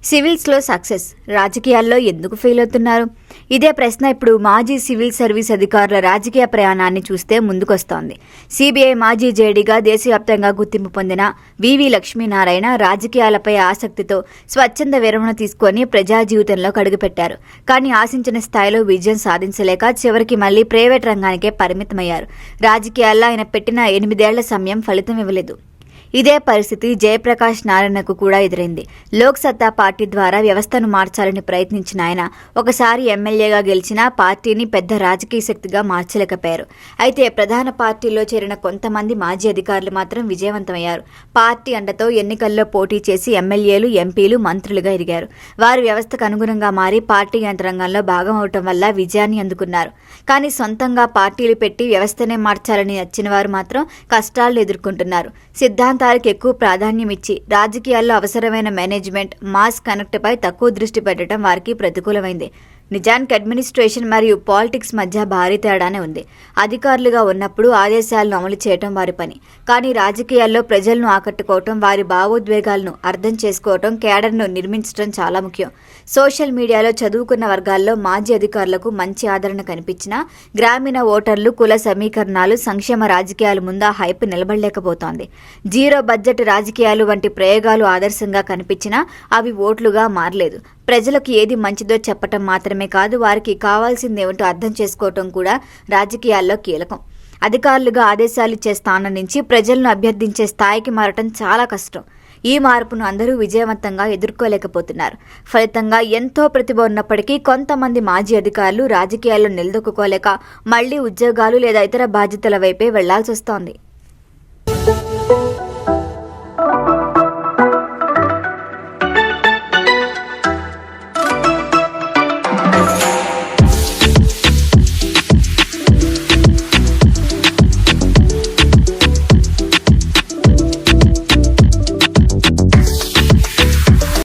సివిల్స్లో success, రాజకీయాల్లో ఎందుకు fail అవుతున్నారు? ఇదే ప్రశ్న ఇప్పుడు మాజీ సివిల్ సర్వీస్ అధికారుల రాజకీయ ప్రయాణాన్ని చూస్తే ముందుకొస్తోంది. సిబిఐ మాజీ జేడీగా దేశవ్యాప్తంగా గుర్తింపు పొందిన వివి లక్ష్మీనారాయణ రాజకీయాలపై ఆసక్తితో స్వచ్ఛంద విరమణ తీసుకొని ప్రజా జీవితంలో అడుగుపెట్టారు. కానీ ఆశించిన స్థాయిలో విజయం సాధించలేక చివరికి మళ్లీ ప్రైవేట్ రంగానికే పరిమితమయ్యారు. రాజకీయాల్లో ఆయన పెట్టిన 8 ఏళ్ల సమయం ఫలితం ఇవ్వలేదు. ఇదే పరిస్థితి జయప్రకాష్ నారాయణకు కూడా ఎదురైంది. లోక్ సత్తా పార్టీ ద్వారా వ్యవస్థను మార్చాలని ప్రయత్నించిన ఆయన ఒకసారి ఎమ్మెల్యేగా గెలిచినా పార్టీని పెద్ద రాజకీయ శక్తిగా మార్చలేకపోయారు. అయితే ప్రధాన పార్టీలో చేరిన కొంతమంది మాజీ అధికారులు మాత్రం విజయవంతమయ్యారు. పార్టీ అండతో ఎన్నికల్లో పోటీ చేసి ఎమ్మెల్యేలు, ఎంపీలు, మంత్రులుగా ఎదిగారు. వారు వ్యవస్థకు అనుగుణంగా మారి పార్టీ యంత్రాంగంలో భాగం అవటం వల్ల విజయాన్ని అందుకున్నారు. కానీ సొంతంగా పార్టీలు పెట్టి వ్యవస్థనే మార్చాలని వచ్చిన వారు మాత్రం కష్టాలను ఎదుర్కొంటున్నారు. సిద్ధాంతాలకు ఎక్కువ ప్రాధాన్యం ఇచ్చి రాజకీయాల్లో అవసరమైన మేనేజ్మెంట్, మాస్ కనెక్ట్ పై తక్కువ దృష్టి పెట్టడం వారికి ప్రతికూలమైంది. నిజానికి అడ్మినిస్ట్రేషన్ మరియు పాలిటిక్స్ మధ్య భారీ తేడానే ఉంది. అధికారులుగా ఉన్నప్పుడు ఆదేశాలను అమలు చేయటం వారి పని. కానీ రాజకీయాల్లో ప్రజలను ఆకట్టుకోవటం, వారి భావోద్వేగాలను అర్థం చేసుకోవటం, కేడర్ను నిర్మించడం చాలా ముఖ్యం. సోషల్ మీడియాలో చదువుకున్న వర్గాల్లో మాజీ అధికారులకు మంచి ఆదరణ కనిపించినా గ్రామీణ ఓటర్లు, కుల సమీకరణాలు, సంక్షేమ రాజకీయాల ముందు ఆ హైప్ నిలబడలేకపోతోంది. జీరో బడ్జెట్ రాజకీయాలు వంటి ప్రయోగాలు ఆదర్శంగా కనిపించినా అవి ఓట్లుగా మారలేదు. ప్రజలకు ఏది మంచిదో చెప్పటం మాత్రమే కాదు, వారికి కావాల్సిందేమిటో అర్థం చేసుకోవటం కూడా రాజకీయాల్లో కీలకం. అధికారులుగా ఆదేశాలిచ్చే స్థానం నుంచి ప్రజలను అభ్యర్థించే స్థాయికి మారటం చాలా కష్టం. ఈ మార్పును అందరూ విజయవంతంగా ఎదుర్కోలేకపోతున్నారు. ఫలితంగా ఎంతో ప్రతిభ ఉన్నప్పటికీ కొంతమంది మాజీ అధికారులు రాజకీయాల్లో నిలదొక్కుకోలేక మళ్లీ ఉద్యోగాలు లేదా ఇతర బాధ్యతల వైపే వెళ్లాల్సి వస్తోంది.